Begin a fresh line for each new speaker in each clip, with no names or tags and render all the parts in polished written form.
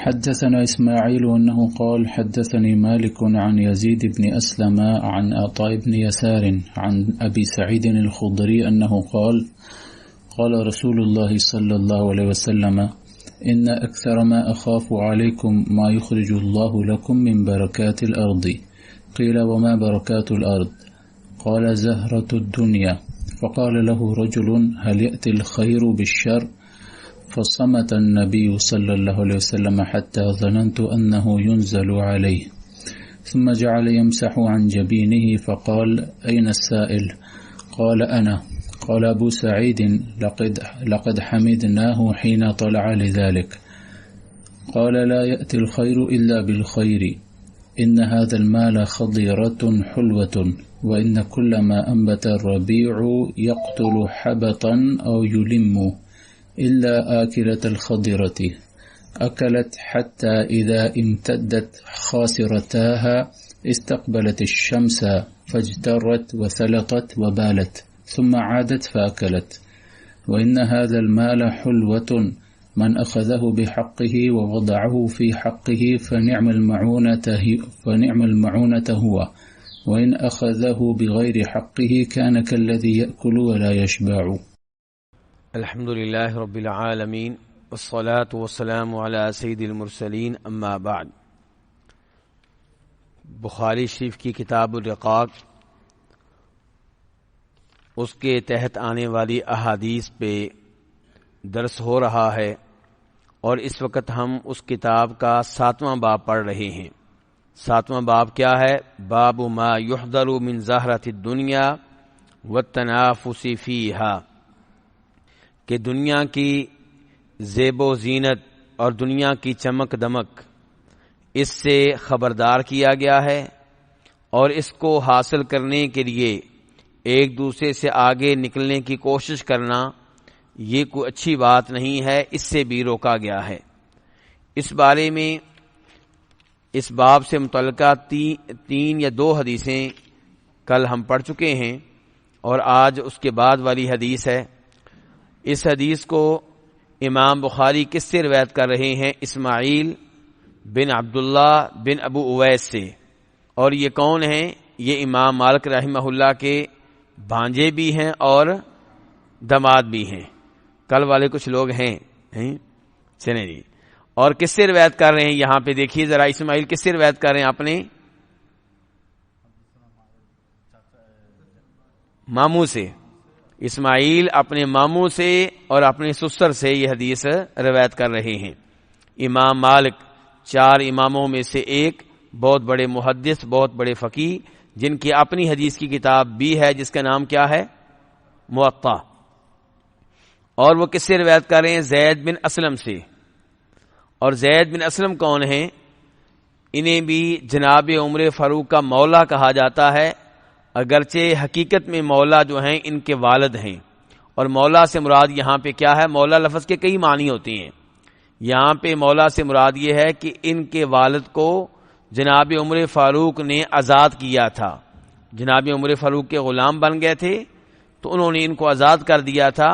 حدثنا إسماعيل أنه قال حدثني مالك عن يزيد بن أسلم عن عطاء بن يسار عن أبي سعيد الخضري أنه قال قال رسول الله صلى الله عليه وسلم إن أكثر ما أخاف عليكم ما يخرج الله لكم من بركات الأرض. قيل وما بركات الأرض؟ قال زهرة الدنيا. فقال له رجل هل يأتي الخير بالشر؟ فصمت النبي صلى الله عليه وسلم حتى ظننت أنه ينزل عليه، ثم جعل يمسح عن جبينه فقال أين السائل؟ قال أنا. قال أبو سعيد لقد حمدناه حين طلع لذلك. قال لا يأتي الخير إلا بالخير، إن هذا المال خضيرة حلوة، وإن كل ما أنبت الربيع يقتل حبطا أو يلم إلا آكلة الخضرة، أكلت حتى إذا امتدت خاسرتاها استقبلت الشمس فاجترت وثلطت وبالت، ثم عادت فأكلت. وإن هذا المال حلوة، من أخذه بحقه ووضعه في حقه فنعم المعونة هو، وإن أخذه بغير حقه كان كالذي يأكل ولا يشبع.
الحمد للہ رب العالمین والصلاة والسلام علی سید المرسلین، اما بعد۔ بخاری شریف کی کتاب الرقاق، اس کے تحت آنے والی احادیث پہ درس ہو رہا ہے، اور اس وقت ہم اس کتاب کا 7واں باب پڑھ رہے ہیں۔ 7واں باب کیا ہے؟ باب ما یحذر من زہرۃ الدنیا والتنافس فیہا، کہ دنیا کی زیب و زینت اور دنیا کی چمک دمک، اس سے خبردار کیا گیا ہے، اور اس کو حاصل کرنے کے لیے ایک دوسرے سے آگے نکلنے کی کوشش کرنا یہ کوئی اچھی بات نہیں ہے، اس سے بھی روکا گیا ہے۔ اس بارے میں اس باب سے متعلقہ 3 یا 2 حدیثیں کل ہم پڑھ چکے ہیں، اور آج اس کے بعد والی حدیث ہے۔ اس حدیث کو امام بخاری کس سے روایت کر رہے ہیں؟ اسماعیل بن عبداللہ بن ابو اویس سے، اور یہ کون ہیں؟ یہ امام مالک رحمہ اللہ کے بھانجے بھی ہیں اور داماد بھی ہیں۔ کل والے کچھ لوگ ہیں چلیں جی۔ اور کس سے روایت کر رہے ہیں؟ یہاں پہ دیکھیے ذرا، اسماعیل کس سے روایت کر رہے ہیں؟ اپنے ماموں سے۔ اسماعیل اپنے ماموں سے اور اپنے سسر سے یہ حدیث روایت کر رہے ہیں۔ امام مالک 4 اماموں میں سے ایک، بہت بڑے محدث، بہت بڑے فقیہ، جن کی اپنی حدیث کی کتاب بھی ہے جس کا نام کیا ہے؟ موطا۔ اور وہ کس سے روایت کر رہے ہیں؟ زید بن اسلم سے۔ اور زید بن اسلم کون ہیں؟ انہیں بھی جناب عمر فاروق کا مولا کہا جاتا ہے، اگرچہ حقیقت میں مولا جو ہیں ان کے والد ہیں۔ اور مولا سے مراد یہاں پہ کیا ہے؟ مولا لفظ کے کئی معنی ہوتے ہیں، یہاں پہ مولا سے مراد یہ ہے کہ ان کے والد کو جناب عمر فاروق نے آزاد کیا تھا، جناب عمر فاروق کے غلام بن گئے تھے تو انہوں نے ان کو آزاد کر دیا تھا،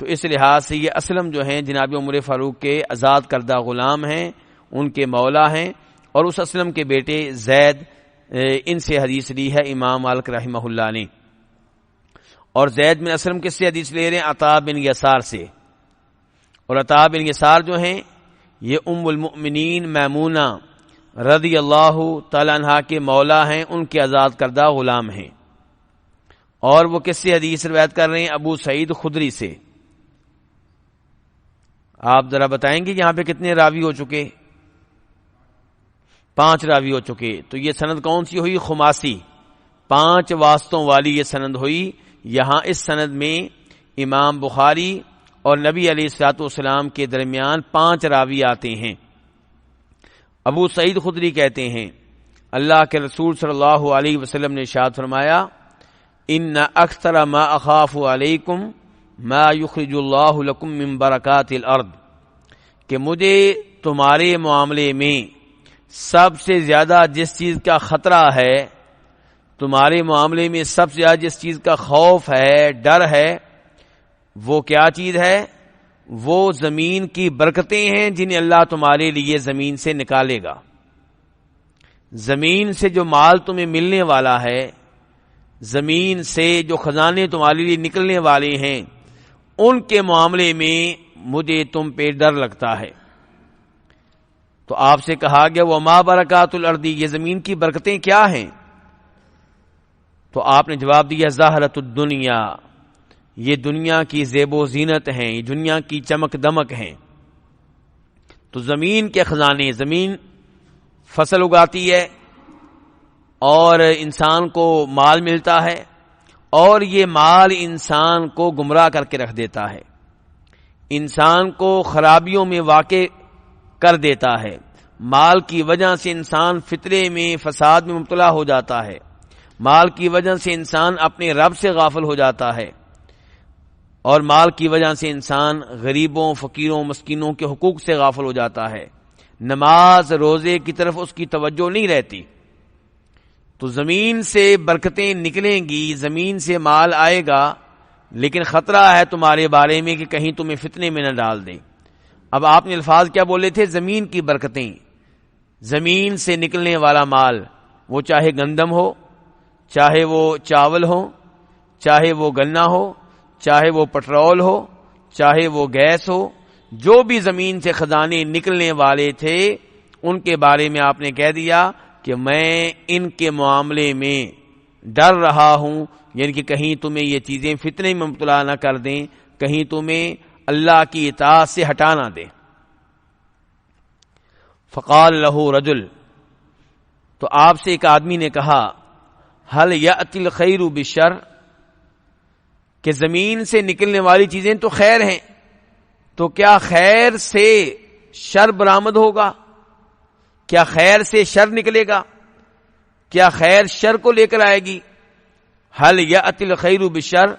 تو اس لحاظ سے یہ اسلم جو ہیں جناب عمر فاروق کے آزاد کردہ غلام ہیں، ان کے مولا ہیں۔ اور اس اسلم کے بیٹے زید، ان سے حدیث لی ہے امام مالک رحمہ اللہ نے۔ اور زید بن اسلم کس سے حدیث لے رہے ہیں؟ عطا بن یسار سے۔ اور عطا بن یسار جو ہیں یہ ام المؤمنین میمونہ رضی اللہ تعالی عنہا کے مولا ہیں، ان کے آزاد کردہ غلام ہیں۔ اور وہ کس سے حدیث روایت کر رہے ہیں؟ ابو سعید خدری سے۔ آپ ذرا بتائیں گے یہاں پہ کتنے راوی ہو چکے؟ 5 راوی ہو چکے۔ تو یہ سند کون سی ہوئی؟ خماسی، 5 واسطوں والی یہ سند ہوئی۔ یہاں اس سند میں امام بخاری اور نبی علیہ الصلوۃ والسلام کے درمیان 5 راوی آتے ہیں۔ ابو سعید خدری کہتے ہیں اللہ کے رسول صلی اللہ علیہ وسلم نے ارشاد فرمایا ان اکثر ما اخاف علیکم ما یخرج اللہ لکم من برکات الارض، کہ مجھے تمہارے معاملے میں سب سے زیادہ جس چیز کا خطرہ ہے، تمہارے معاملے میں سب سے زیادہ جس چیز کا خوف ہے، ڈر ہے، وہ کیا چیز ہے؟ وہ زمین کی برکتیں ہیں جنہیں اللہ تمہارے لیے زمین سے نکالے گا. زمین سے جو مال تمہیں ملنے والا ہے، زمین سے جو خزانے تمہارے لیے نکلنے والے ہیں، ان کے معاملے میں مجھے تم پہ ڈر لگتا ہے. تو آپ سے کہا گیا وما برکات الارض، یہ زمین کی برکتیں کیا ہیں؟ تو آپ نے جواب دیا زہرۃ الدنیا، یہ دنیا کی زیب و زینت ہیں، یہ دنیا کی چمک دمک ہیں. تو زمین کے خزانے، زمین فصل اگاتی ہے اور انسان کو مال ملتا ہے، اور یہ مال انسان کو گمراہ کر کے رکھ دیتا ہے، انسان کو خرابیوں میں واقع کر دیتا ہے. مال کی وجہ سے انسان فطرے میں، فساد میں مبتلا ہو جاتا ہے. مال کی وجہ سے انسان اپنے رب سے غافل ہو جاتا ہے، اور مال کی وجہ سے انسان غریبوں، فقیروں، مسکینوں کے حقوق سے غافل ہو جاتا ہے. نماز روزے کی طرف اس کی توجہ نہیں رہتی. تو زمین سے برکتیں نکلیں گی، زمین سے مال آئے گا، لیکن خطرہ ہے تمہارے بارے میں کہ کہیں تمہیں فتنے میں نہ ڈال دیں. اب آپ نے الفاظ کیا بولے تھے؟ زمین کی برکتیں، زمین سے نکلنے والا مال، وہ چاہے گندم ہو، چاہے وہ چاول ہو، چاہے وہ گنا ہو، چاہے وہ پٹرول ہو، چاہے وہ گیس ہو، جو بھی زمین سے خزانے نکلنے والے تھے ان کے بارے میں آپ نے کہہ دیا کہ میں ان کے معاملے میں ڈر رہا ہوں، یعنی کہ کہیں تمہیں یہ چیزیں فتنے میں مبتلا نہ کر دیں، کہیں تمہیں اللہ کی اطاعت سے ہٹا نہ دیں. فقال له رجل، تو آپ سے ایک آدمی نے کہا هل يأتي الخير بالشر، کہ زمین سے نکلنے والی چیزیں تو خیر ہیں، تو کیا خیر سے شر برآمد ہوگا؟ کیا خیر سے شر نکلے گا؟ کیا خیر شر کو لے کر آئے گی؟ هل يأتي الخير بالشر،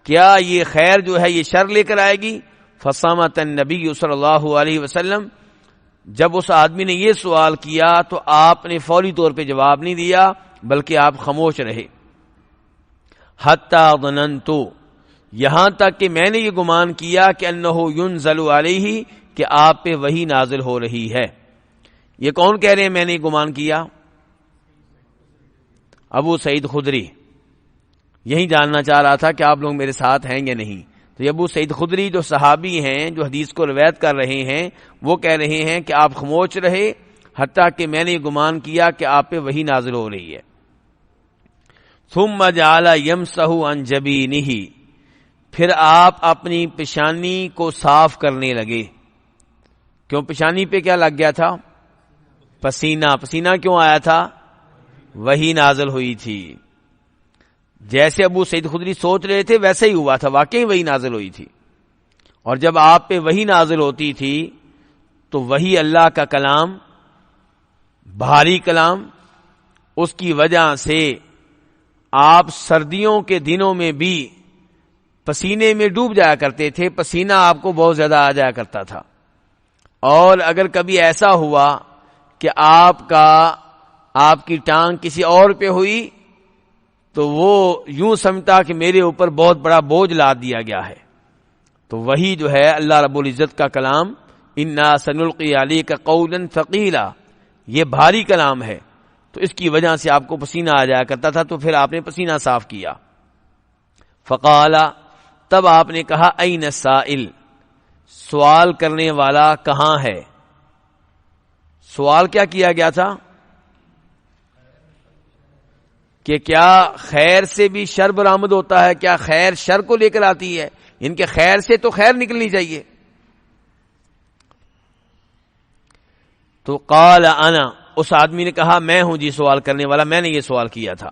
کیا یہ خیر جو ہے یہ شر لے کر آئے گی؟ فصمت النبی صلی اللہ علیہ وسلم، جب اس آدمی نے یہ سوال کیا تو آپ نے فوری طور پہ جواب نہیں دیا، بلکہ آپ خاموش رہے. حتی ظننت، یہاں تک کہ میں نے یہ گمان کیا کہ انہ ینزل علیہ، کہ آپ پہ وحی نازل ہو رہی ہے. یہ کون کہہ رہے ہیں میں نے یہ گمان کیا؟ ابو سعید خدری. یہی جاننا چاہ رہا تھا کہ آپ لوگ میرے ساتھ ہیں یا نہیں. تو یہ ابو سعید خدری جو صحابی ہیں، جو حدیث کو روایت کر رہے ہیں، وہ کہہ رہے ہیں کہ آپ خاموش رہے حتیٰ کہ میں نے یہ گمان کیا کہ آپ پہ وحی نازل ہو رہی ہے. ثم جعل یمسح عن جبینہ، پھر آپ اپنی پیشانی کو صاف کرنے لگے. کیوں پیشانی پہ کیا لگ گیا تھا؟ پسینہ. پسینہ کیوں آیا تھا؟ وحی نازل ہوئی تھی. جیسے ابو سعید خدری سوچ رہے تھے ویسے ہی ہوا تھا، واقعی وحی نازل ہوئی تھی. اور جب آپ پہ وحی نازل ہوتی تھی تو وہی اللہ کا کلام، بھاری کلام، اس کی وجہ سے آپ سردیوں کے دنوں میں بھی پسینے میں ڈوب جایا کرتے تھے، پسینہ آپ کو بہت زیادہ آ جایا کرتا تھا. اور اگر کبھی ایسا ہوا کہ آپ کی ٹانگ کسی اور پہ ہوئی تو وہ یوں سمجھتا کہ میرے اوپر بہت بڑا بوجھ لاد دیا گیا ہے. تو وہی جو ہے اللہ رب العزت کا کلام، انا سنلقی علیک قولا ثقیلا، یہ بھاری کلام ہے، تو اس کی وجہ سے آپ کو پسینہ آ جایا کرتا تھا. تو پھر آپ نے پسینہ صاف کیا. فقال، تب آپ نے کہا این السائل، سوال کرنے والا کہاں ہے؟ سوال کیا کیا گیا تھا کہ کیا خیر سے بھی شر برآمد ہوتا ہے؟ کیا خیر شر کو لے کر آتی ہے؟ ان کے خیر سے تو خیر نکلنی چاہیے. تو قال انا، اس آدمی نے کہا میں ہوں جی سوال کرنے والا، میں نے یہ سوال کیا تھا.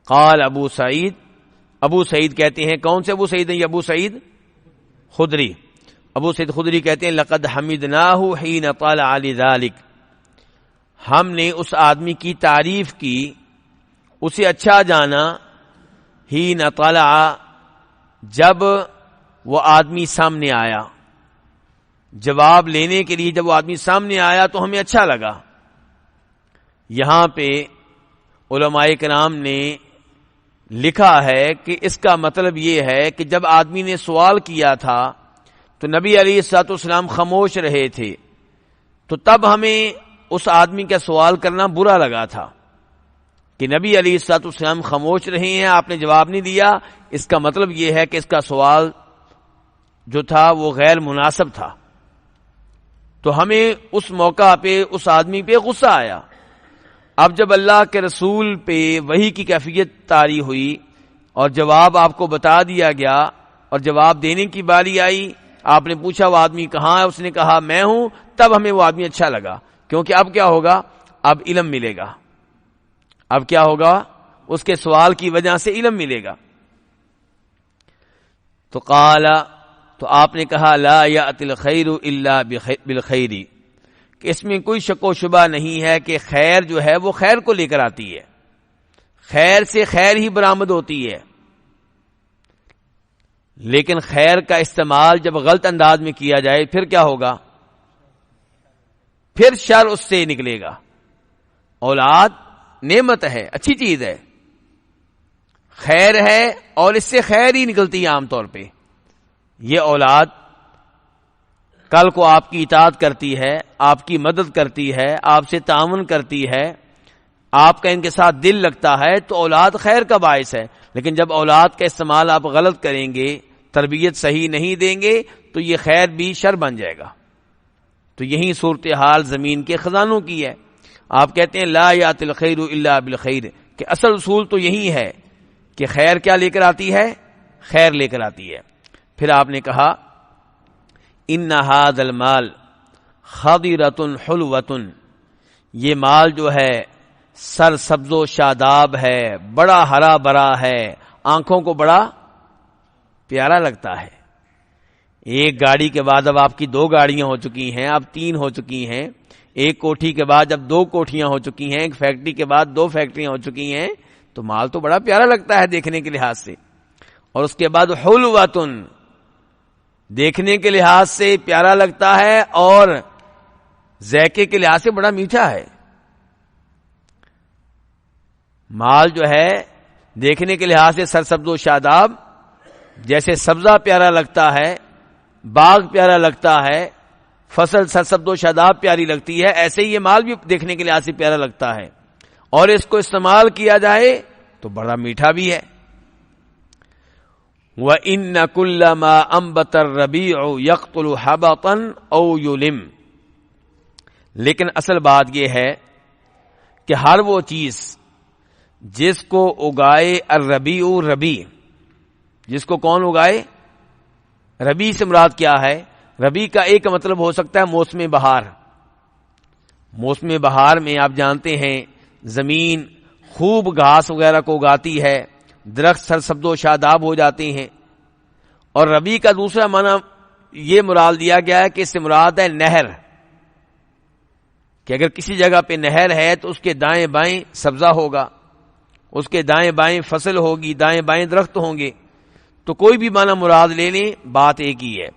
قال ابو سعید، ابو سعید کہتے ہیں، کون سے ابو سعید ہیں؟ یہ ابو سعید خدری. ابو سعید خدری کہتے ہیں لقد حمدناہ حین طلع لذلک، ہم نے اس آدمی کی تعریف کی، اسے اچھا جانا، حین طلع، جب وہ آدمی سامنے آیا، جواب لینے کے لیے جب وہ آدمی سامنے آیا تو ہمیں اچھا لگا. یہاں پہ علماء کرام نے لکھا ہے کہ اس کا مطلب یہ ہے کہ جب آدمی نے سوال کیا تھا تو نبی علیہ الصلوۃ والسلام خاموش رہے تھے، تو تب ہمیں اس آدمی کا سوال کرنا برا لگا تھا کہ نبی علیہ الصلوۃ والسلام خاموش رہے ہیں، آپ نے جواب نہیں دیا، اس کا مطلب یہ ہے کہ اس کا سوال جو تھا وہ غیر مناسب تھا۔ تو ہمیں اس موقع پہ اس آدمی پہ غصہ آیا۔ اب جب اللہ کے رسول پہ وحی کی کیفیت طاری ہوئی اور جواب آپ کو بتا دیا گیا اور جواب دینے کی باری آئی، آپ نے پوچھا وہ آدمی کہاں ہے، اس نے کہا میں ہوں، تب ہمیں وہ آدمی اچھا لگا، کیونکہ اب کیا ہوگا، اب علم ملے گا، اب کیا ہوگا، اس کے سوال کی وجہ سے علم ملے گا۔ تو قال، تو آپ نے کہا لا یأتی الخیر الا بالخیر، کہ اس میں کوئی شک و شبہ نہیں ہے کہ خیر جو ہے وہ خیر کو لے کر آتی ہے، خیر سے خیر ہی برآمد ہوتی ہے، لیکن خیر کا استعمال جب غلط انداز میں کیا جائے پھر کیا ہوگا، پھر شر اس سے نکلے گا۔ اولاد نعمت ہے، اچھی چیز ہے، خیر ہے، اور اس سے خیر ہی نکلتی ہے عام طور پہ۔ یہ اولاد کل کو آپ کی اطاعت کرتی ہے، آپ کی مدد کرتی ہے، آپ سے تعاون کرتی ہے، آپ کا ان کے ساتھ دل لگتا ہے، تو اولاد خیر کا باعث ہے۔ لیکن جب اولاد کا استعمال آپ غلط کریں گے، تربیت صحیح نہیں دیں گے، تو یہ خیر بھی شر بن جائے گا۔ تو یہی صورتحال زمین کے خزانوں کی ہے۔ آپ کہتے ہیں لا یأتی الخیر الا بالخیر، کہ اصل اصول تو یہی ہے کہ خیر کیا لے کر آتی ہے، خیر لے کر آتی ہے۔ پھر آپ نے کہا ان ھذا المال خضرۃ حلوۃ، یہ مال جو ہے سر سبز و شاداب ہے، بڑا ہرا بھرا ہے، آنکھوں کو بڑا پیارا لگتا ہے۔ ایک گاڑی کے بعد اب آپ کی 2 گاڑیاں ہو چکی ہیں، اب 3 ہو چکی ہیں، ایک کوٹھی کے بعد اب 2 کوٹھیاں ہو چکی ہیں، ایک فیکٹری کے بعد 2 فیکٹریاں ہو چکی ہیں، تو مال تو بڑا پیارا لگتا ہے دیکھنے کے لحاظ سے۔ اور اس کے بعد حلوۃ، دیکھنے کے لحاظ سے پیارا لگتا ہے اور ذائقے کے لحاظ سے بڑا میٹھا ہے۔ مال جو ہے دیکھنے کے لحاظ سے سرسبز و شاداب، جیسے سبزہ پیارا لگتا ہے، باغ پیارا لگتا ہے، فصل سرسبز و شاداب پیاری لگتی ہے، ایسے ہی یہ مال بھی دیکھنے کے لحاظ سے پیارا لگتا ہے، اور اس کو استعمال کیا جائے تو بڑا میٹھا بھی ہے۔ وَإِنَّ كُلَّ مَا أَنبَتَ الرَّبِيعُ يَقْتُلُ حَبَطًا أَوْ يُلِمْ، لیکن اصل بات یہ ہے کہ ہر وہ چیز جس کو اگائے الربیع، ربیع جس کو کون اگائے، ربیع سے مراد کیا ہے، ربیع کا ایک مطلب ہو سکتا ہے موسم بہار۔ موسم بہار میں آپ جانتے ہیں زمین خوب گھاس وغیرہ کو اگاتی ہے، درخت سرسبز و شاداب ہو جاتے ہیں۔ اور ربیع کا دوسرا معنی یہ مراد دیا گیا ہے کہ اس سے مراد ہے نہر، کہ اگر کسی جگہ پہ نہر ہے تو اس کے دائیں بائیں سبزہ ہوگا، اس کے دائیں بائیں فصل ہوگی، دائیں بائیں درخت ہوں گے۔ تو کوئی بھی معنی مراد لے لیں، بات ایک ہی ہے۔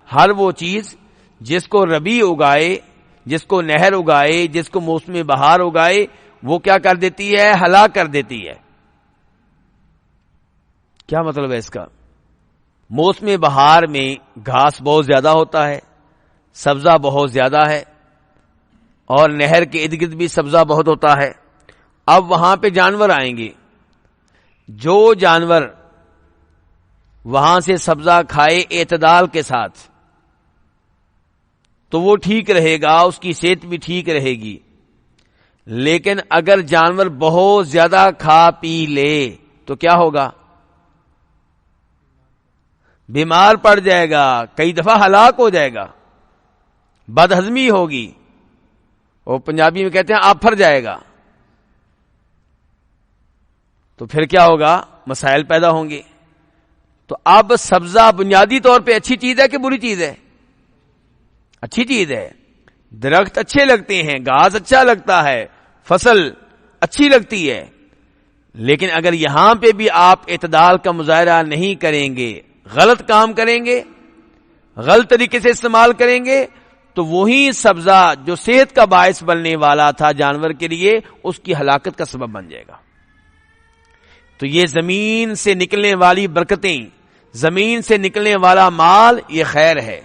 ہر وہ چیز جس کو ربیع اگائے، جس کو نہر اگائے، جس کو موسم بہار اگائے، وہ کیا کر دیتی ہے، ہلاک کر دیتی ہے۔ کیا مطلب ہے اس کا؟ موسم بہار میں گھاس بہت زیادہ ہوتا ہے، سبزہ بہت زیادہ ہے، اور نہر کے ارد گرد بھی سبزہ بہت ہوتا ہے۔ اب وہاں پہ جانور آئیں گے، جو جانور وہاں سے سبزہ کھائے اعتدال کے ساتھ تو وہ ٹھیک رہے گا، اس کی صحت بھی ٹھیک رہے گی۔ لیکن اگر جانور بہت زیادہ کھا پی لے تو کیا ہوگا، بیمار پڑ جائے گا، کئی دفعہ ہلاک ہو جائے گا، بد ہضمی ہوگی، اور پنجابی میں کہتے ہیں آپھر جائے گا۔ تو پھر کیا ہوگا، مسائل پیدا ہوں گے۔ تو اب سبزہ بنیادی طور پہ اچھی چیز ہے کہ بری چیز ہے؟ اچھی چیز ہے۔ درخت اچھے لگتے ہیں، گھاس اچھا لگتا ہے، فصل اچھی لگتی ہے، لیکن اگر یہاں پہ بھی آپ اعتدال کا مظاہرہ نہیں کریں گے، غلط کام کریں گے، غلط طریقے سے استعمال کریں گے، تو وہی سبزہ جو صحت کا باعث بننے والا تھا جانور کے لیے، اس کی ہلاکت کا سبب بن جائے گا۔ تو یہ زمین سے نکلنے والی برکتیں، زمین سے نکلنے والا مال یہ خیر ہے.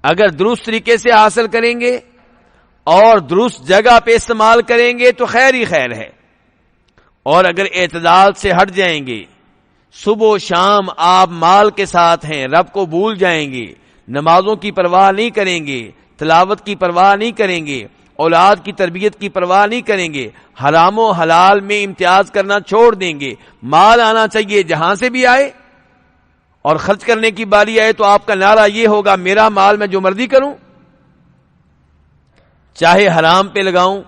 اگر درست طریقے سے حاصل کریں گے اور درست جگہ پہ استعمال کریں گے تو خیر ہی خیر ہے. اور اگر اعتدال سے ہٹ جائیں گے، صبح و شام آپ مال کے ساتھ ہیں، رب کو بھول جائیں گے، نمازوں کی پرواہ نہیں کریں گے، تلاوت کی پرواہ نہیں کریں گے، اولاد کی تربیت کی پرواہ نہیں کریں گے، حرام و حلال میں امتیاز کرنا چھوڑ دیں گے، مال آنا چاہیے جہاں سے بھی آئے، اور خرچ کرنے کی باری آئے تو آپ کا نعرہ یہ ہوگا میرا مال میں جو مرضی کروں، چاہے حرام پہ لگاؤں،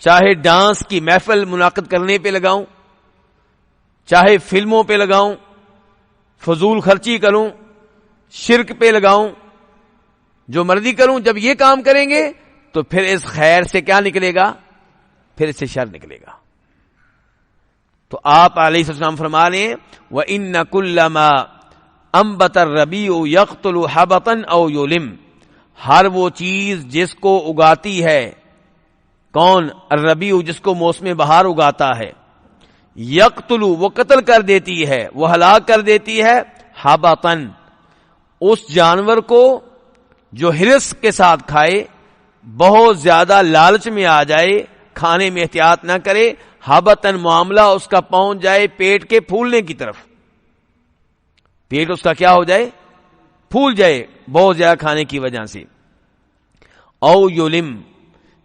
چاہے ڈانس کی محفل منعقد کرنے پہ لگاؤں، چاہے فلموں پہ لگاؤں، فضول خرچی کروں، شرک پہ لگاؤں، جو مرضی کروں. جب یہ کام کریں گے تو پھر اس خیر سے کیا نکلے گا؟ پھر اس سے شر نکلے گا. تو آپ علیہ السلام فرما رہے ہیں وَإِنَّ كُلَّ مَا أَنبَتَ الرَّبِيعُ يَقْتُلُ حَبَطًا أَوْ يُلِمُ، ہر وہ چیز جس کو اگاتی ہے کون؟ الربیع، جس کو موسم بہار اگاتا ہے، یقتل، وہ قتل کر دیتی ہے، وہ ہلاک کر دیتی ہے، حبطن، اس جانور کو جو ہرس کے ساتھ کھائے، بہت زیادہ لالچ میں آ جائے، کھانے میں احتیاط نہ کرے، حبطن معاملہ اس کا پہنچ جائے پیٹ کے پھولنے کی طرف، پیٹ اس کا کیا ہو جائے؟ پھول جائے بہت زیادہ کھانے کی وجہ سے. او یلم،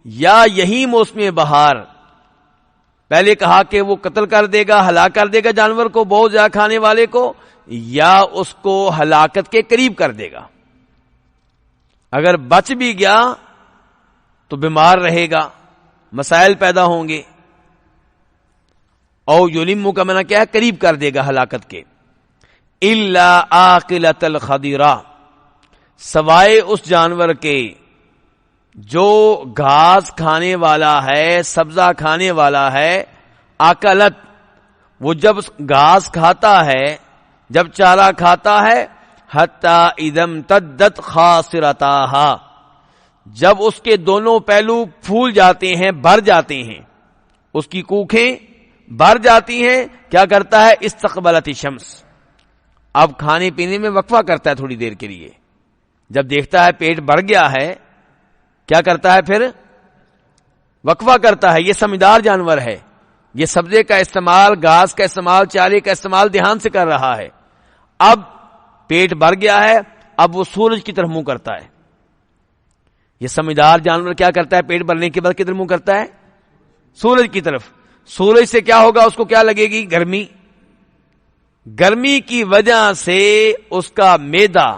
یا یہی موسم بہار، پہلے کہا کہ وہ قتل کر دے گا، ہلاک کر دے گا جانور کو، بہت زیادہ کھانے والے کو، یا اس کو ہلاکت کے قریب کر دے گا. اگر بچ بھی گیا تو بیمار رہے گا، مسائل پیدا ہوں گے. او یلم کا معنی کیا ہے؟ قریب کر دے گا ہلاکت کے. الا آکلۃ الخضرا، سوائے اس جانور کے جو گھاس کھانے والا ہے، سبزہ کھانے والا ہے. آکلت، وہ جب گھاس کھاتا ہے، جب چارہ کھاتا ہے، حتی اذا امتدت خاصرتاہا، جب اس کے دونوں پہلو پھول جاتے ہیں، بھر جاتے ہیں، اس کی کوکھیں بھر جاتی ہیں، کیا کرتا ہے؟ استقبلت الشمس، اب کھانے پینے میں وقفہ کرتا ہے تھوڑی دیر کے لیے. جب دیکھتا ہے پیٹ بھر گیا ہے، کیا کرتا ہے؟ پھر وقفہ کرتا ہے. یہ سمجھدار جانور ہے، یہ سبزے کا استعمال، گھاس کا استعمال، چارے کا استعمال دھیان سے کر رہا ہے. اب پیٹ بھر گیا ہے، اب وہ سورج کی طرف منہ کرتا ہے. یہ سمجھدار جانور کیا کرتا ہے؟ پیٹ بھرنے کے بعد کدھر منہ کرتا ہے؟ سورج کی طرف. سورج سے کیا ہوگا؟ اس کو کیا لگے گی؟ گرمی. گرمی کی وجہ سے اس کا معدہ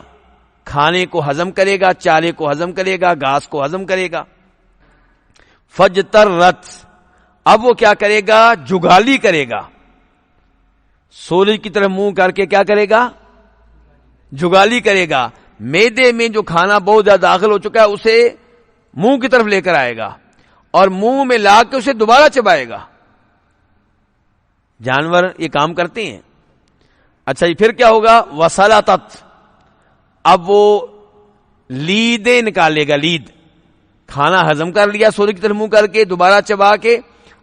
کھانے کو ہضم کرے گا، چارے کو ہضم کرے گا، گھاس کو ہضم کرے گا. فجترت، اب وہ کیا کرے گا؟ جگالی کرے گا. سورج کی طرف منہ کر کے کیا کرے گا؟ جگالی کرے گا. معدے میں جو کھانا بہت زیادہ داخل ہو چکا ہے اسے منہ کی طرف لے کر آئے گا اور منہ میں لا کے اسے دوبارہ چبائے گا. جانور یہ کام کرتے ہیں. اچھا جی، پھر کیا ہوگا؟ وسلطت، اب وہ لیدیں نکالے گا. لید، کھانا ہضم کر لیا سورج کی طرف منہ کر کے، دوبارہ چبا کے،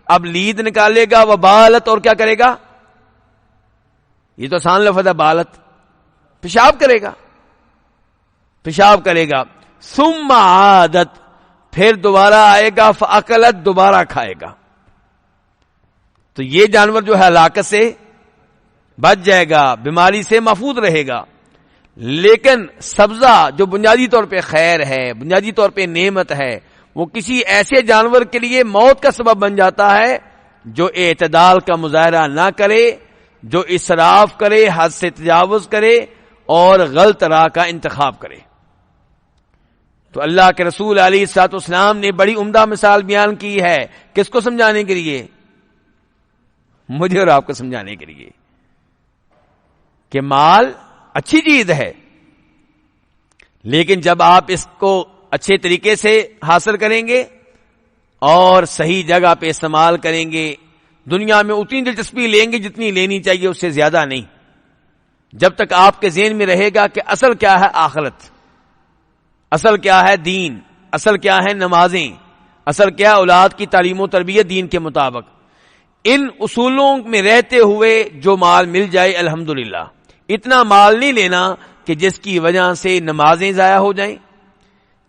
اب لید نکالے گا. وبالت، اور کیا کرے گا؟ یہ تو آسان لفظ ہے، بالت، پیشاب کرے گا، پیشاب کرے گا. ثم عادت، پھر دوبارہ آئے گا. فاکلت، دوبارہ کھائے گا. تو یہ جانور جو ہے ہلاکت سے بچ جائے گا، بیماری سے محفوظ رہے گا. لیکن سبزہ جو بنیادی طور پہ خیر ہے، بنیادی طور پہ نعمت ہے، وہ کسی ایسے جانور کے لیے موت کا سبب بن جاتا ہے جو اعتدال کا مظاہرہ نہ کرے، جو اسراف کرے، حد سے تجاوز کرے اور غلط راہ کا انتخاب کرے. تو اللہ کے رسول علیہ الصلوۃ والسلام نے بڑی عمدہ مثال بیان کی ہے. کس کو سمجھانے کے لیے؟ مجھے اور آپ کو سمجھانے کے لیے کہ مال اچھی چیز ہے، لیکن جب آپ اس کو اچھے طریقے سے حاصل کریں گے اور صحیح جگہ پہ استعمال کریں گے، دنیا میں اتنی دلچسپی لیں گے جتنی لینی چاہیے، اس سے زیادہ نہیں. جب تک آپ کے ذہن میں رہے گا کہ اصل کیا ہے آخرت، اصل کیا ہے دین، اصل کیا ہے نمازیں، اصل کیا اولاد کی تعلیم و تربیت دین کے مطابق، ان اصولوں میں رہتے ہوئے جو مال مل جائے الحمدللہ، اتنا مال نہیں لینا کہ جس کی وجہ سے نمازیں ضائع ہو جائیں،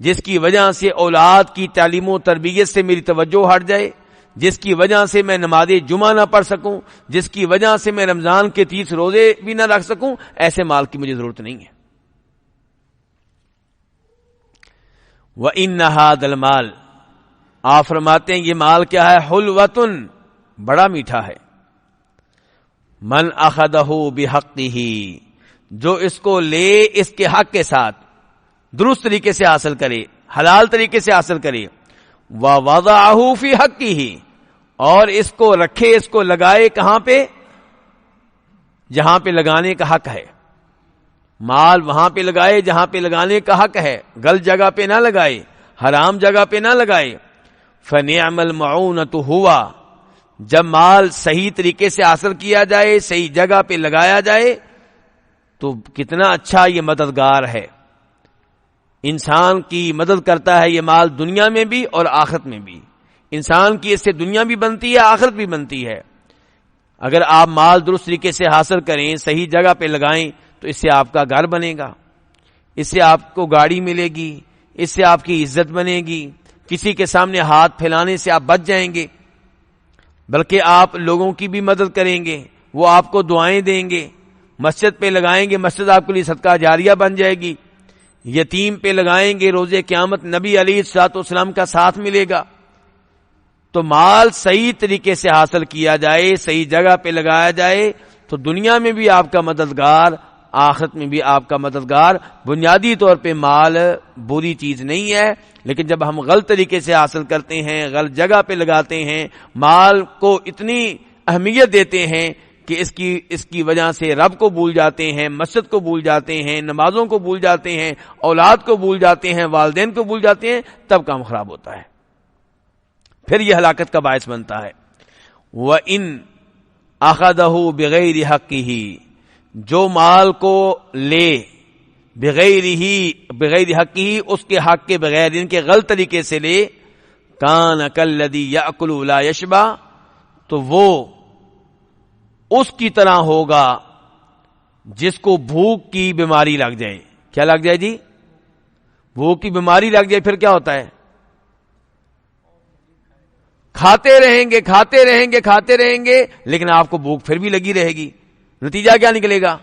جس کی وجہ سے اولاد کی تعلیم و تربیت سے میری توجہ ہٹ جائے، جس کی وجہ سے میں نماز جمعہ نہ پڑھ سکوں، جس کی وجہ سے میں رمضان کے 30 روزے بھی نہ رکھ سکوں. ایسے مال کی مجھے ضرورت نہیں ہے. وَإِنَّ هَذَا الْمَالَ، آپ فرماتے ہیں یہ مال کیا ہے؟ حلوۃن، بڑا میٹھا ہے. من اخذہ بحقہ، جو اس کو لے اس کے حق کے ساتھ، درست طریقے سے حاصل کرے، حلال طریقے سے حاصل کرے. ووضعہ فی حقہ، اور اس کو رکھے، اس کو لگائے کہاں پہ؟ جہاں پہ لگانے کا حق ہے. مال وہاں پہ لگائے جہاں پہ لگانے کا حق ہے، غلط جگہ پہ نہ لگائے، حرام جگہ پہ نہ لگائے. فنعم المعونۃ ہوا، جب مال صحیح طریقے سے حاصل کیا جائے، صحیح جگہ پہ لگایا جائے تو کتنا اچھا یہ مددگار ہے. انسان کی مدد کرتا ہے یہ مال، دنیا میں بھی اور آخرت میں بھی. انسان کی اس سے دنیا بھی بنتی ہے، آخرت بھی بنتی ہے. اگر آپ مال درست طریقے سے حاصل کریں، صحیح جگہ پہ لگائیں تو اس سے آپ کا گھر بنے گا، اس سے آپ کو گاڑی ملے گی، اس سے آپ کی عزت بنے گی، کسی کے سامنے ہاتھ پھیلانے سے آپ بچ جائیں گے، بلکہ آپ لوگوں کی بھی مدد کریں گے، وہ آپ کو دعائیں دیں گے. مسجد پہ لگائیں گے، مسجد آپ کے لیے صدقہ جاریہ بن جائے گی. یتیم پہ لگائیں گے، روز قیامت نبی علیہ الصلوۃ والسلام کا ساتھ ملے گا. تو مال صحیح طریقے سے حاصل کیا جائے، صحیح جگہ پہ لگایا جائے تو دنیا میں بھی آپ کا مددگار، آخرت میں بھی آپ کا مددگار. بنیادی طور پہ مال بری چیز نہیں ہے، لیکن جب ہم غلط طریقے سے حاصل کرتے ہیں، غلط جگہ پہ لگاتے ہیں، مال کو اتنی اہمیت دیتے ہیں کہ اس کی وجہ سے رب کو بھول جاتے ہیں، مسجد کو بھول جاتے ہیں، نمازوں کو بھول جاتے ہیں، اولاد کو بھول جاتے ہیں، والدین کو بھول جاتے ہیں، تب کام خراب ہوتا ہے، پھر یہ ہلاکت کا باعث بنتا ہے. وَإِنْ أَخَذَهُ بِغَيْرِ حَقِّهِ، جو مال کو لے بغیر حق ہی، اس کے حق کے بغیر، ان کے غلط طریقے سے لے، کان کالذی یاکل لا یشبع، تو وہ اس کی طرح ہوگا جس کو بھوک کی بیماری لگ جائے. کیا لگ جائے جی؟ بھوک کی بیماری لگ جائے. پھر کیا ہوتا ہے؟ کھاتے رہیں گے کھاتے رہیں گے کھاتے رہیں گے، لیکن آپ کو بھوک پھر بھی لگی رہے گی. نتیجہ کیا نکلے گا؟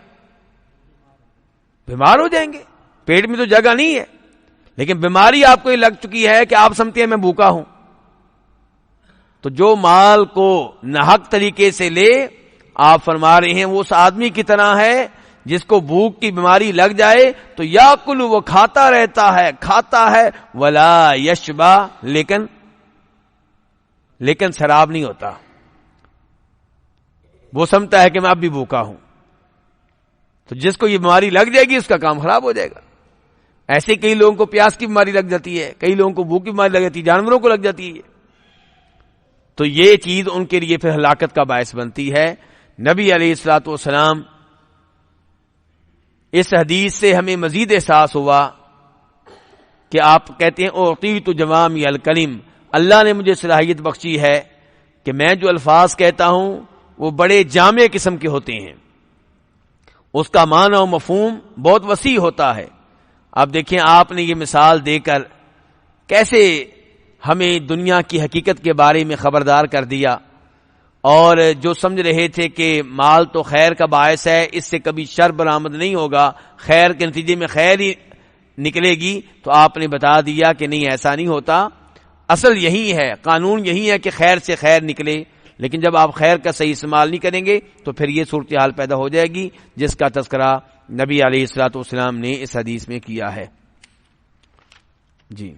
بیمار ہو جائیں گے. پیٹ میں تو جگہ نہیں ہے، لیکن بیماری آپ کو یہ لگ چکی ہے کہ آپ سمجھتے ہیں میں بھوکا ہوں. تو جو مال کو ناحق طریقے سے لے، آپ فرما رہے ہیں وہ اس آدمی کی طرح ہے جس کو بھوک کی بیماری لگ جائے تو یاکل، وہ کھاتا رہتا ہے ولا یشبع، لیکن شراب نہیں ہوتا. وہ سمجھتا ہے کہ میں اب بھی بھوکا ہوں. تو جس کو یہ بیماری لگ جائے گی اس کا کام خراب ہو جائے گا. ایسے کئی لوگوں کو پیاس کی بیماری لگ جاتی ہے، کئی لوگوں کو بھوک کی بیماری لگ جاتی ہے، جانوروں کو لگ جاتی ہے. تو یہ چیز ان کے لیے پھر ہلاکت کا باعث بنتی ہے. نبی علیہ الصلوۃ والسلام، اس حدیث سے ہمیں مزید احساس ہوا کہ آپ کہتے ہیں اعطیت جوامع الکلم، اللہ نے مجھے صلاحیت بخشی ہے کہ میں جو الفاظ کہتا ہوں وہ بڑے جامع قسم کے ہوتے ہیں، اس کا معنی و مفہوم بہت وسیع ہوتا ہے. اب دیکھیں آپ نے یہ مثال دے کر کیسے ہمیں دنیا کی حقیقت کے بارے میں خبردار کر دیا، اور جو سمجھ رہے تھے کہ مال تو خیر کا باعث ہے، اس سے کبھی شر برآمد نہیں ہوگا، خیر کے نتیجے میں خیر ہی نکلے گی، تو آپ نے بتا دیا کہ نہیں، ایسا نہیں ہوتا. اصل یہی ہے، قانون یہی ہے کہ خیر سے خیر نکلے. لیکن جب آپ خیر کا صحیح استعمال نہیں کریں گے تو پھر یہ صورتحال پیدا ہو جائے گی جس کا تذکرہ نبی علیہ الصلوۃ والسلام نے اس حدیث میں کیا ہے. جی